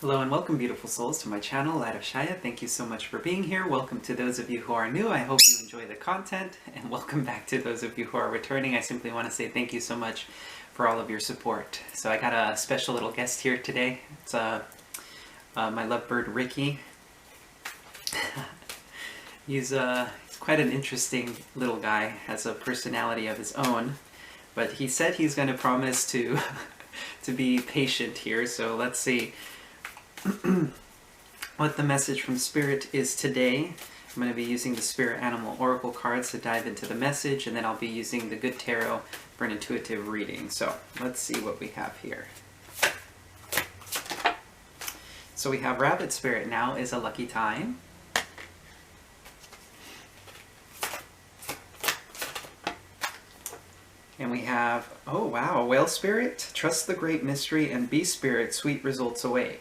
Hello and welcome, beautiful souls, to my channel, Light of Shaya. Thank you so much for being here. Welcome to those of you who are new. I hope you enjoy the content, and welcome back to those of you who are returning. I simply want to say thank you so much for all of your support. So I got a special little guest here today. It's my lovebird Ricky. He's quite an interesting little guy, has a personality of his own, but he said he's going to promise to to be patient here. So let's see what the message from Spirit is today. I'm going to be using the Spirit Animal Oracle cards to dive into the message, and then I'll be using the Good Tarot for an intuitive reading. So let's see what we have here. So we have Rabbit Spirit. Now is a lucky time. And we have, oh wow, Whale Spirit, trust the great mystery, and Bee Spirit, sweet results await.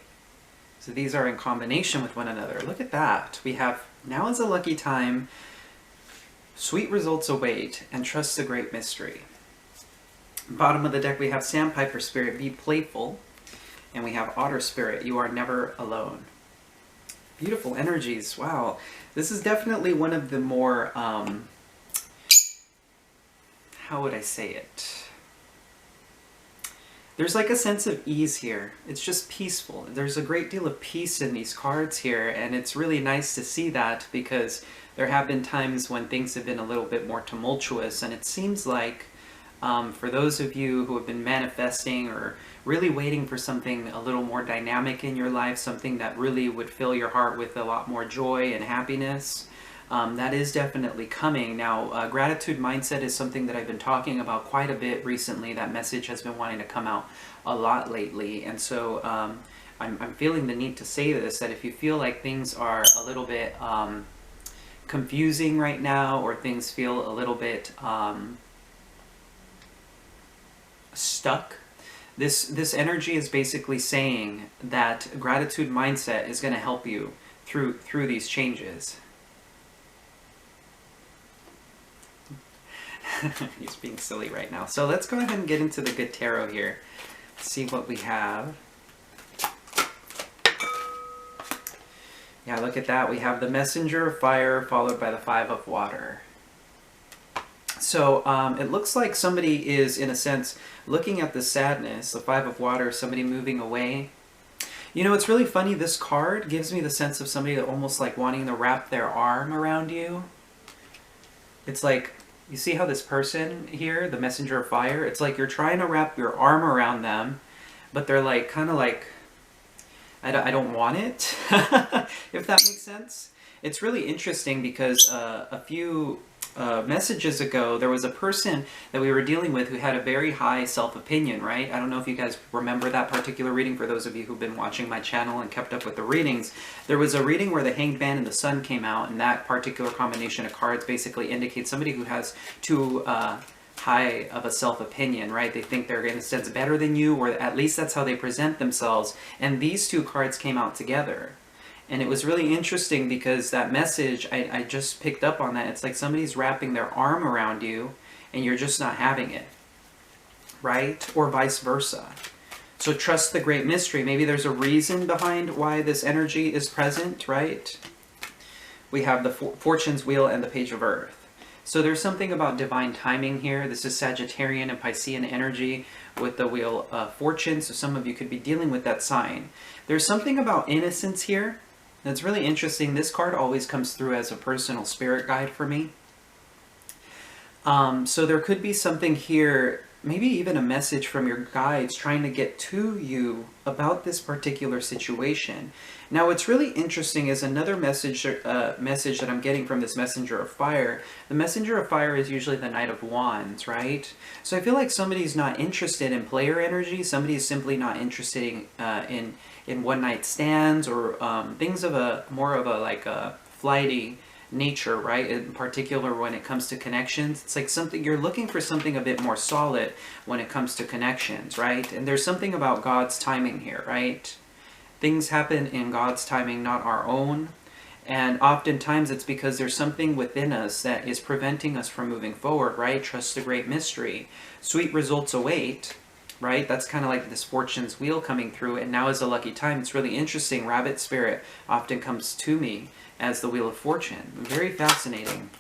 So these are in combination with one another. Look at that. We have, now is a lucky time, sweet results await, and trust the great mystery. Bottom of the deck we have Sandpiper Spirit, be playful. And we have Otter Spirit, you are never alone. Beautiful energies. Wow. This is definitely one of the more, how would I say it? There's like a sense of ease here. It's just peaceful. There's a great deal of peace in these cards here, and it's really nice to see that, because there have been times when things have been a little bit more tumultuous, and it seems like for those of you who have been manifesting or really waiting for something a little more dynamic in your life, something that really would fill your heart with a lot more joy and happiness, that is definitely coming. Now, gratitude mindset is something that I've been talking about quite a bit recently. That message has been wanting to come out a lot lately. And so I'm feeling the need to say this, that if you feel like things are a little bit confusing right now, or things feel a little bit stuck, this energy is basically saying that gratitude mindset is going to help you through these changes. He's being silly right now. So let's go ahead and get into the Good Tarot here. See what we have. Yeah, look at that. We have the Messenger of Fire followed by the Five of Water. So it looks like somebody is, in a sense, looking at the sadness, the Five of Water, somebody moving away. You know, it's really funny. This card gives me the sense of somebody almost like wanting to wrap their arm around you. It's like, you see how this person here, the Messenger of Fire, it's like you're trying to wrap your arm around them, but they're like, kind of like, I don't want it, if that makes sense. It's really interesting because a few messages ago, there was a person that we were dealing with who had a very high self-opinion, right? I don't know if you guys remember that particular reading. For those of you who've been watching my channel and kept up with the readings, there was a reading where the Hanged Man and the Sun came out, and that particular combination of cards basically indicates somebody who has too high of a self-opinion, right? They think they're in a sense better than you, or at least that's how they present themselves. And these two cards came out together. And it was really interesting because that message, I just picked up on that. It's like somebody's wrapping their arm around you and you're just not having it, right? Or vice versa. So trust the great mystery. Maybe there's a reason behind why this energy is present, right? We have the Fortune's Wheel and the Page of Earth. So there's something about divine timing here. This is Sagittarian and Piscean energy with the Wheel of Fortune. So some of you could be dealing with that sign. There's something about innocence here. That's really interesting. This card always comes through as a personal spirit guide for me. So there could be something here, maybe even a message from your guides trying to get to you about this particular situation. Now, what's really interesting is another message that I'm getting from this Messenger of Fire. The Messenger of Fire is usually the Knight of Wands, right? So I feel like somebody's not interested in player energy. Somebody's simply not interested in one-night stands or things of a more of a like a flighty nature, right? In particular when it comes to connections. It's like something, you're looking for something a bit more solid when it comes to connections, right? And there's something about God's timing here, right? Things happen in God's timing, not our own. And oftentimes it's because there's something within us that is preventing us from moving forward, right? Trust the great mystery. Sweet results await. right? That's kind of like this fortune's wheel coming through, and now is a lucky time. It's really interesting. Rabbit spirit often comes to me as the Wheel of Fortune. Very fascinating.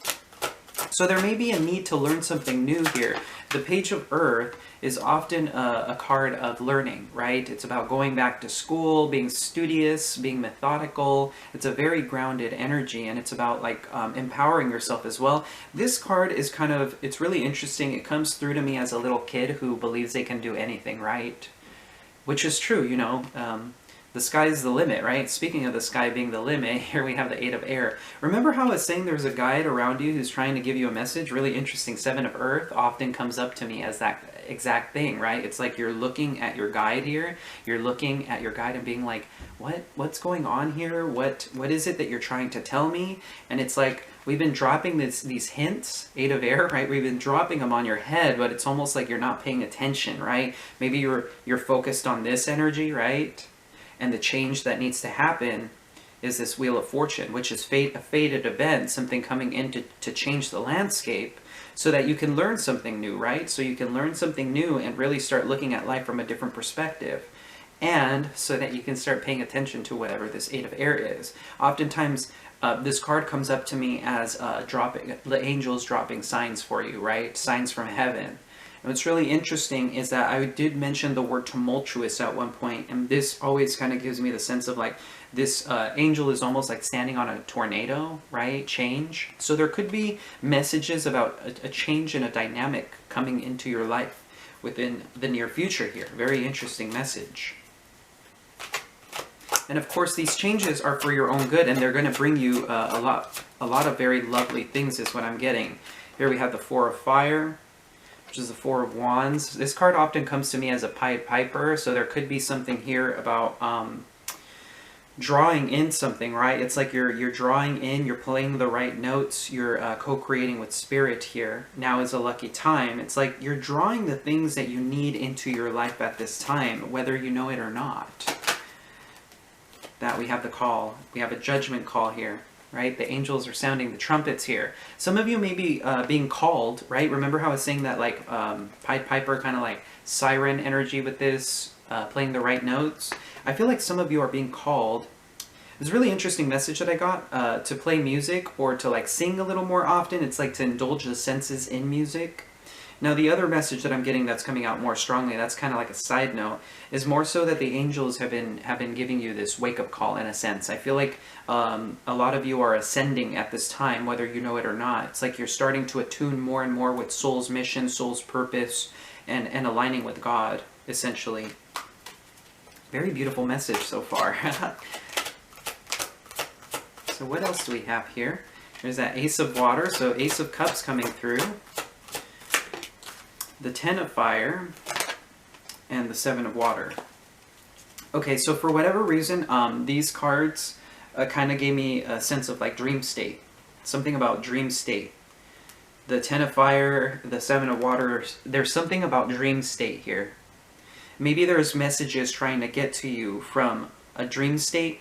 So there may be a need to learn something new here. The Page of Earth is often a card of learning, right? It's about going back to school, being studious, being methodical. It's a very grounded energy, and it's about like empowering yourself as well. This card is kind of, it's really interesting. It comes through to me as a little kid who believes they can do anything, right? Which is true, you know. The sky is the limit, right? Speaking of the sky being the limit, here we have the Eight of Air. Remember how I was saying there's a guide around you who's trying to give you a message? Really interesting. Seven of Earth often comes up to me as that exact thing, right? It's like you're looking at your guide here. You're looking at your guide and being like, what's going on here? What is it that you're trying to tell me? And it's like, we've been dropping these hints, Eight of Air, right? We've been dropping them on your head, but it's almost like you're not paying attention, right? Maybe you're focused on this energy, right? And the change that needs to happen is this Wheel of Fortune, which is a fated event, something coming in to change the landscape so that you can learn something new, right? So you can learn something new and really start looking at life from a different perspective. And so that you can start paying attention to whatever this Eight of Air is. Oftentimes, this card comes up to me as the angels dropping signs for you, right? Signs from heaven. And what's really interesting is that I did mention the word tumultuous at one point, and this always kind of gives me the sense of like this angel is almost like standing on a tornado, right? Change. So there could be messages about a change in a dynamic coming into your life within the near future here. Very interesting message. And of course, these changes are for your own good, and they're going to bring you a lot of very lovely things is what I'm getting. Here we have the Four of Fire, which is the Four of Wands. This card often comes to me as a Pied Piper, so there could be something here about drawing in something, right? It's like you're drawing in, you're playing the right notes, you're co-creating with spirit here. Now is a lucky time. It's like you're drawing the things that you need into your life at this time, whether you know it or not. That we have the call. We have a judgment call here. Right? The angels are sounding the trumpets here. Some of you may be being called, right? Remember how I was saying that like Pied Piper kind of like siren energy with this, playing the right notes? I feel like some of you are being called. It's a really interesting message that I got to play music or to like sing a little more often. It's like to indulge the senses in music. Now the other message that I'm getting that's coming out more strongly, that's kind of like a side note, is more so that the angels have been giving you this wake-up call in a sense. I feel like a lot of you are ascending at this time, whether you know it or not. It's like you're starting to attune more and more with soul's mission, soul's purpose, and aligning with God, essentially. Very beautiful message so far. So what else do we have here? There's that Ace of Water, so Ace of Cups coming through. The Ten of Fire, and the Seven of Water. Okay, so for whatever reason, these cards kind of gave me a sense of like dream state. Something about dream state. The Ten of Fire, the Seven of Water, there's something about dream state here. Maybe there's messages trying to get to you from a dream state.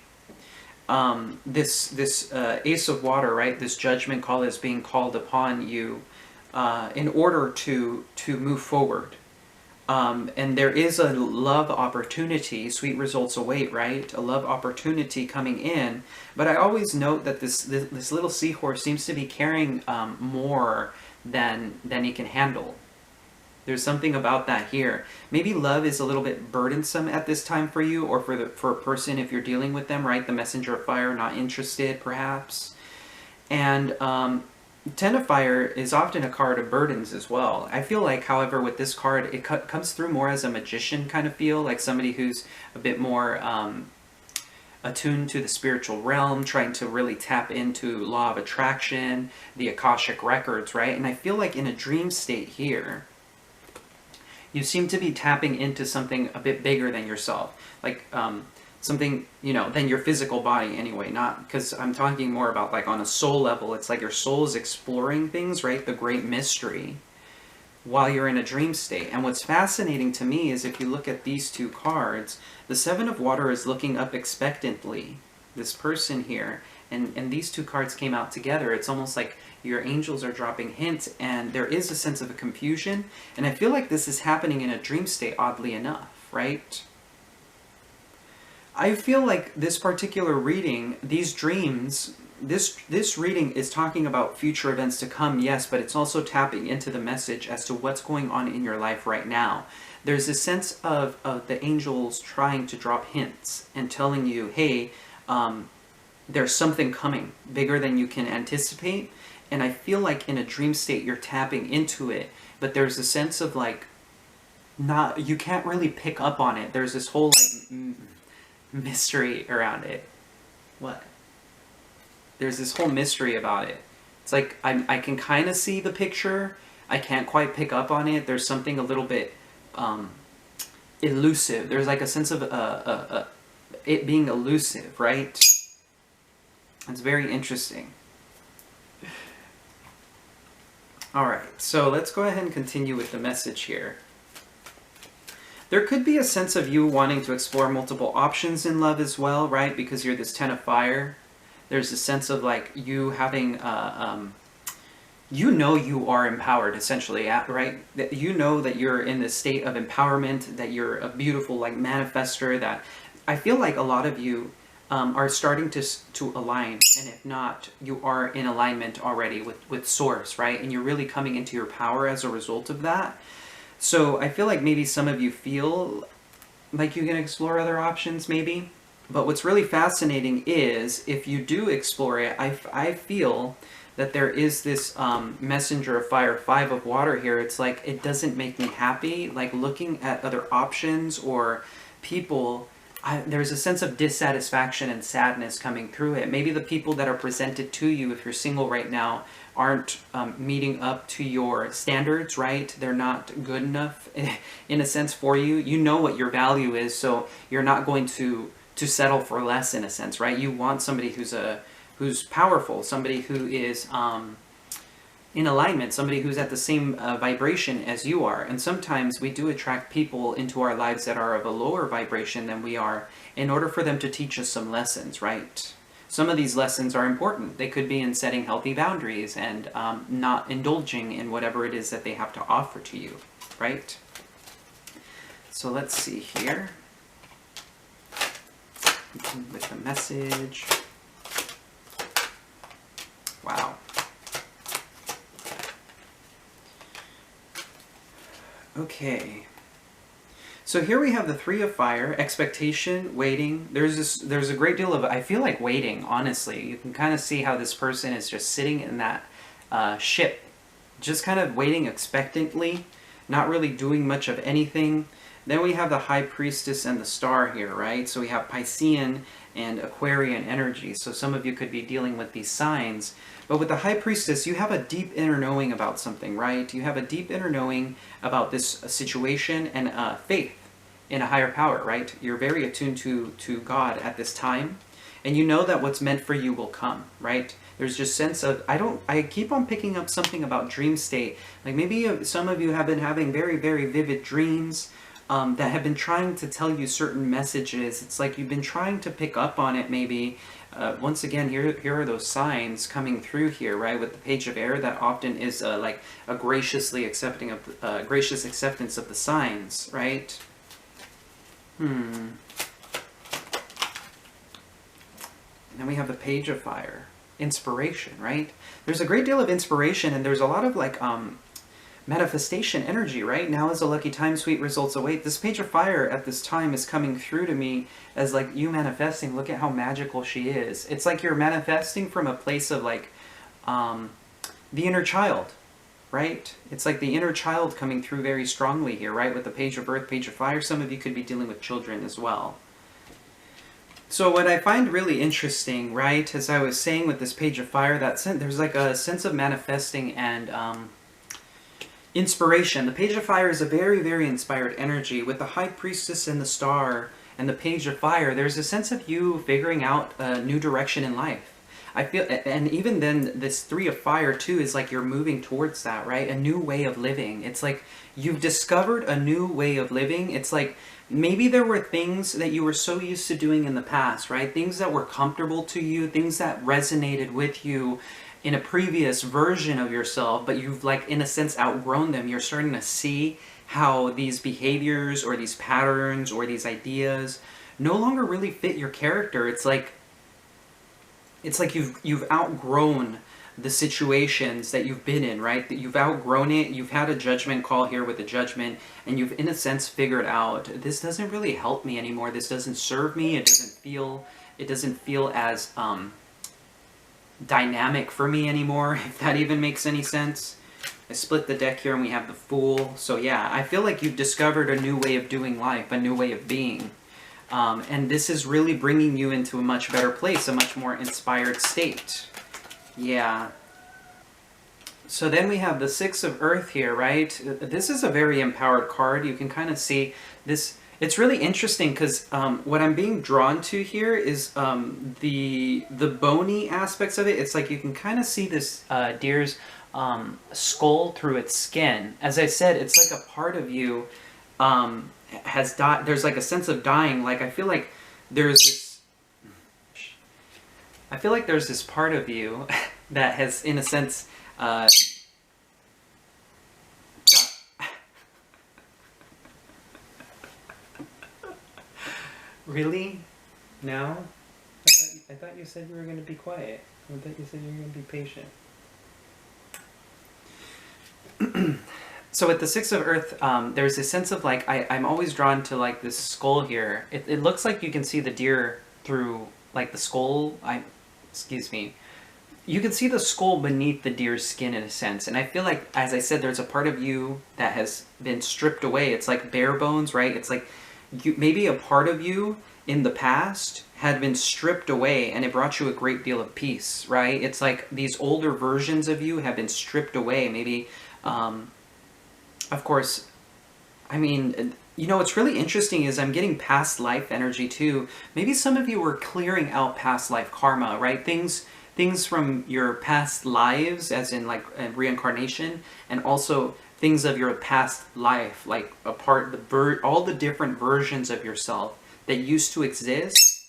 This Ace of Water, right? This judgment call is being called upon you in order to move forward. And there is a love opportunity, sweet results await, right? A love opportunity coming in. But I always note that this little seahorse seems to be carrying more than he can handle. There's something about that here. Maybe love is a little bit burdensome at this time for you, or for a person if you're dealing with them, right? The Messenger of Fire, not interested, perhaps. And Ten of Fire is often a card of burdens as well. I feel like, however, with this card, it comes through more as a magician kind of feel, like somebody who's a bit more attuned to the spiritual realm, trying to really tap into law of attraction, the Akashic records, right? And I feel like in a dream state here, you seem to be tapping into something a bit bigger than yourself, like something, you know, than your physical body anyway, not, because I'm talking more about like on a soul level. It's like your soul is exploring things, right? The great mystery while you're in a dream state. And what's fascinating to me is if you look at these two cards, the Seven of Water is looking up expectantly, this person here, and these two cards came out together. It's almost like your angels are dropping hints, and there is a sense of a confusion. And I feel like this is happening in a dream state, oddly enough, right? I feel like this particular reading, these dreams, this reading is talking about future events to come, yes, but it's also tapping into the message as to what's going on in your life right now. There's a sense of the angels trying to drop hints and telling you, hey, there's something coming bigger than you can anticipate. And I feel like in a dream state you're tapping into it, but there's a sense of like, you can't really pick up on it. There's this whole like mystery around it. What? There's this whole mystery about it. It's like I can kind of see the picture. I can't quite pick up on it. There's something a little bit elusive. There's like a sense of it being elusive, right? It's very interesting. Alright, so let's go ahead and continue with the message here. There could be a sense of you wanting to explore multiple options in love as well, right? Because you're this 10 of fire. There's a sense of like you having, you know you are empowered essentially, right? That you know that you're in this state of empowerment, that you're a beautiful like manifester, that I feel like a lot of you are starting to align, and if not, you are in alignment already with Source, right? And you're really coming into your power as a result of that. So I feel like maybe some of you feel like you can explore other options maybe, but what's really fascinating is if you do explore it, I feel that there is this messenger of fire, 5 of water here. It's like, it doesn't make me happy. Like looking at other options or people, there's a sense of dissatisfaction and sadness coming through it. Maybe the people that are presented to you, if you're single right now, aren't meeting up to your standards, right? They're not good enough in a sense for you. You know what your value is, so you're not going to settle for less in a sense, right? You want somebody who's powerful, somebody who is in alignment, somebody who's at the same vibration as you are. And sometimes we do attract people into our lives that are of a lower vibration than we are in order for them to teach us some lessons, right? Some of these lessons are important. They could be in setting healthy boundaries and not indulging in whatever it is that they have to offer to you, right? So let's see here. With the message. Wow. Okay. So here we have the 3 of fire, expectation, waiting. There's a great deal of, I feel like waiting, honestly. You can kind of see how this person is just sitting in that ship, just kind of waiting expectantly, not really doing much of anything. Then we have the High Priestess and the Star here, right? So we have Piscean and Aquarian energy. So some of you could be dealing with these signs. But with the High Priestess, you have a deep inner knowing about something, right? You have a deep inner knowing about this situation and faith in a higher power, right? You're very attuned to God at this time. And you know that what's meant for you will come, right? There's just sense of, I keep on picking up something about dream state. Like maybe some of you have been having very, very vivid dreams that have been trying to tell you certain messages. It's like you've been trying to pick up on it maybe. Once again, here are those signs coming through here, right? With the Page of Air, that often is like a gracious acceptance of the signs, right? And then we have the Page of Fire, inspiration, right? There's a great deal of inspiration, and there's a lot of like manifestation energy, right? Now is a lucky time, sweet results await. This Page of Fire at this time is coming through to me as like you manifesting. Look at how magical she is. It's like you're manifesting from a place of like the inner child, right? It's like the inner child coming through very strongly here, right? With the Page of Earth, Page of Fire. Some of you could be dealing with children as well. So what I find really interesting, right, as I was saying with this Page of Fire, there's like a sense of manifesting and inspiration. The Page of Fire is a very, very inspired energy. With the High Priestess and the Star and the Page of Fire, there's a sense of you figuring out a new direction in life. I feel, and even then, this 3 of Fire too is like you're moving towards that, right? A new way of living. It's like you've discovered a new way of living. It's like maybe there were things that you were so used to doing in the past, right? Things that were comfortable to you, things that resonated with you. in a previous version of yourself, but you've like in a sense outgrown them. You're starting to see how these behaviors or these patterns or these ideas no longer really fit your character. It's like you've outgrown the situations that you've been in, right? That you've outgrown it. You've had a judgment call here with a judgment, and you've in a sense figured out, this doesn't really help me anymore. This doesn't serve me. It doesn't feel as dynamic for me anymore, if that even makes any sense. I split the deck here and we have the Fool. So yeah, I feel like you've discovered a new way of doing life, a new way of being. And this is really bringing you into a much better place, a much more inspired state. Yeah. So then we have the Six of Earth here, right? This is a very empowered card. You can kind of see this. It's really interesting because what I'm being drawn to here is the bony aspects of it. It's like you can kind of see this deer's skull through its skin. As I said, it's like a part of you has died. There's like a sense of dying. Like I feel like there's this part of you that has, in a sense, Really? No? I thought you said you were going to be quiet. I thought you said you were going to be patient. So with the Six of Earth, there's a sense of like, I'm always drawn to like this skull here. It looks like you can see the deer through like the skull. Excuse me. You can see the skull beneath the deer's skin in a sense. And I feel like, as I said, there's a part of you that has been stripped away. It's like bare bones, right? It's like maybe a part of you in the past had been stripped away and it brought you a great deal of peace, right? It's like these older versions of you have been stripped away. Maybe, of course, I mean, you know, what's really interesting is I'm getting past life energy too. Maybe some of you were clearing out past life karma, right? Things from your past lives, as in like reincarnation, and also things of your past life, like all the different versions of yourself that used to exist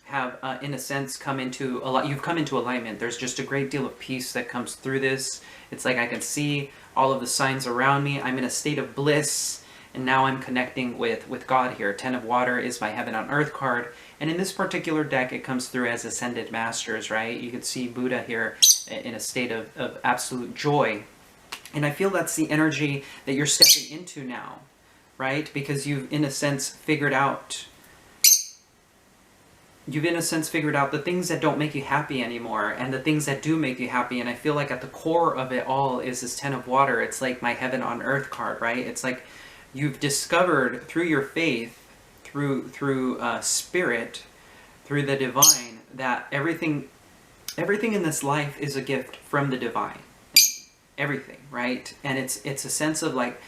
have, in a sense, you've come into alignment. There's just a great deal of peace that comes through this. It's like I can see all of the signs around me. I'm in a state of bliss, and now I'm connecting with God here. Ten of Water is my Heaven on Earth card, and in this particular deck, it comes through as Ascended Masters, right? You can see Buddha here in a state of absolute joy. And I feel that's the energy that you're stepping into now, right? Because you've, in a sense, figured out the things that don't make you happy anymore and the things that do make you happy. And I feel like at the core of it all is this Ten of Water. It's like my Heaven on Earth card, right? It's like you've discovered through your faith, through spirit, through the divine, that everything in this life is a gift from the divine. Everything, right? And it's a sense of like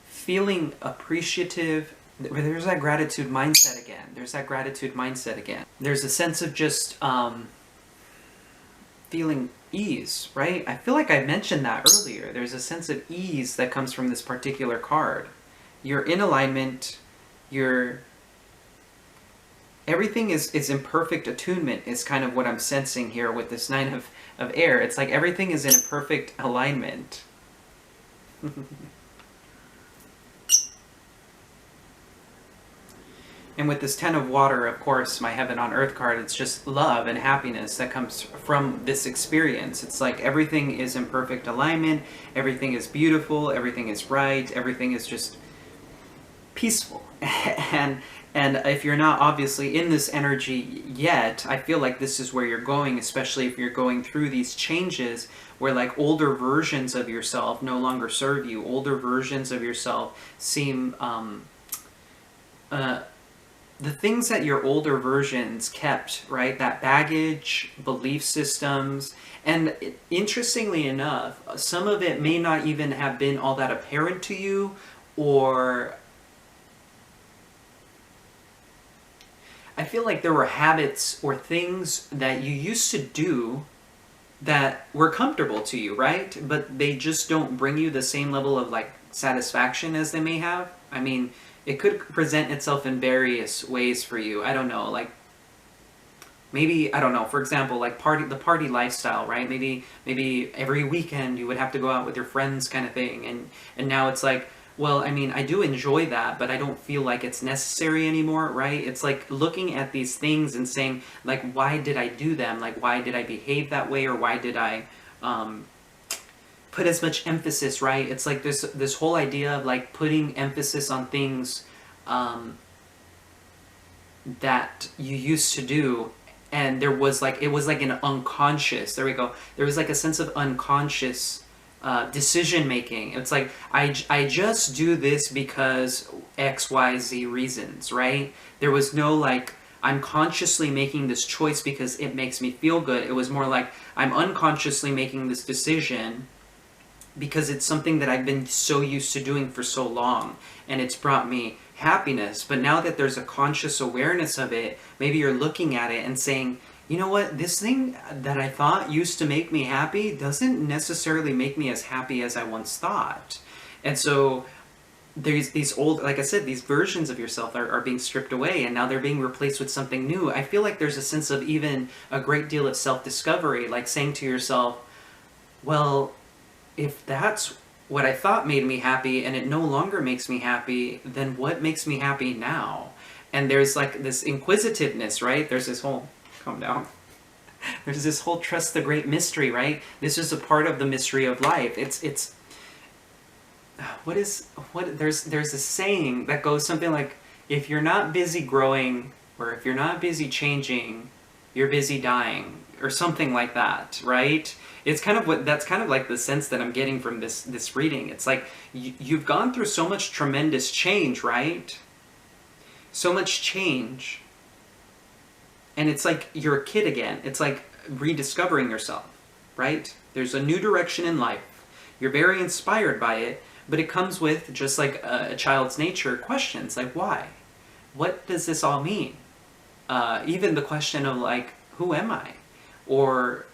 feeling appreciative. There's that gratitude mindset again. There's a sense of just feeling ease, right? I feel like I mentioned that earlier. There's a sense of ease that comes from this particular card. You're in alignment. Everything is in perfect attunement is kind of what I'm sensing here with this Nine of Air. It's like everything is in a perfect alignment. And with this Ten of Water, of course, my Heaven on Earth card, it's just love and happiness that comes from this experience. It's like everything is in perfect alignment, everything is beautiful, everything is right, everything is just peaceful. And if you're not obviously in this energy yet, I feel like this is where you're going, especially if you're going through these changes where like older versions of yourself no longer serve you. Older versions of yourself seem... the things that your older versions kept, right? That baggage, belief systems, and interestingly enough, some of it may not even have been all that apparent to you, or... I feel like there were habits or things that you used to do that were comfortable to you, right? But they just don't bring you the same level of like satisfaction as they may have. I mean, it could present itself in various ways for you. I don't know, like maybe, I don't know, for example, like the party lifestyle, right? Maybe every weekend you would have to go out with your friends kind of thing, and now it's like, well, I mean, I do enjoy that, but I don't feel like it's necessary anymore, right? It's like looking at these things and saying, like, why did I do them? Like, why did I behave that way, or why did I put as much emphasis, right? It's like this whole idea of like putting emphasis on things that you used to do, and there was like, it was like an unconscious, there we go, there was like a sense of unconscious decision making. It's like I just do this because XYZ reasons, right? There was no like, I'm consciously making this choice because it makes me feel good. It was more like, I'm unconsciously making this decision because it's something that I've been so used to doing for so long, and it's brought me happiness. But now that there's a conscious awareness of it, maybe you're looking at it and saying, you know what, this thing that I thought used to make me happy doesn't necessarily make me as happy as I once thought. And so there's these old, like I said, these versions of yourself are being stripped away, and now they're being replaced with something new. I feel like there's a sense of even a great deal of self-discovery, like saying to yourself, well, if that's what I thought made me happy and it no longer makes me happy, then what makes me happy now? And there's like this inquisitiveness, right? There's this whole, calm down. There's this whole trust the great mystery, right? This is a part of the mystery of life. It's there's a saying that goes something like, if you're not busy growing, or if you're not busy changing, you're busy dying, or something like that, right? It's kind of that's kind of like the sense that I'm getting from this reading. It's like you've gone through so much tremendous change, right? So much change. And it's like you're a kid again. It's like rediscovering yourself, right? There's a new direction in life. You're very inspired by it, but it comes with, just like a child's nature, questions like, why? What does this all mean? Even the question of like, who am I? Or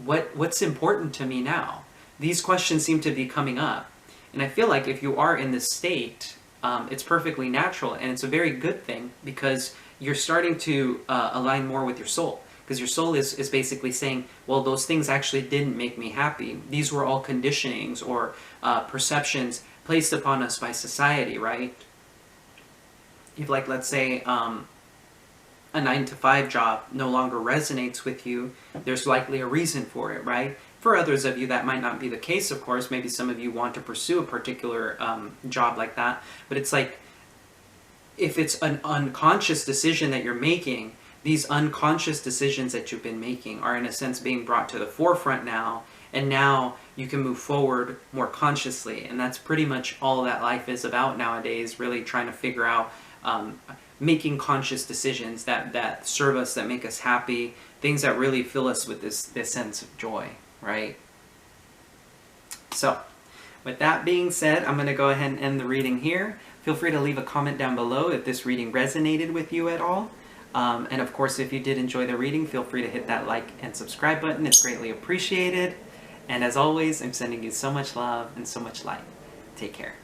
what's important to me now? These questions seem to be coming up. And I feel like if you are in this state, it's perfectly natural, and it's a very good thing, because you're starting to align more with your soul. Because your soul is basically saying, well, those things actually didn't make me happy. These were all conditionings or perceptions placed upon us by society, right? If, like, let's say, a 9-to-5 job no longer resonates with you, there's likely a reason for it, right? For others of you, that might not be the case, of course. Maybe some of you want to pursue a particular job like that. But it's like, if it's an unconscious decision that you're making, these unconscious decisions that you've been making are in a sense being brought to the forefront now, and now you can move forward more consciously. And that's pretty much all that life is about nowadays, really trying to figure out making conscious decisions that serve us, that make us happy, things that really fill us with this sense of joy, right? So, with that being said, I'm going to go ahead and end the reading here. Feel free to leave a comment down below if this reading resonated with you at all. And of course, if you did enjoy the reading, feel free to hit that like and subscribe button. It's greatly appreciated. And as always, I'm sending you so much love and so much light. Take care.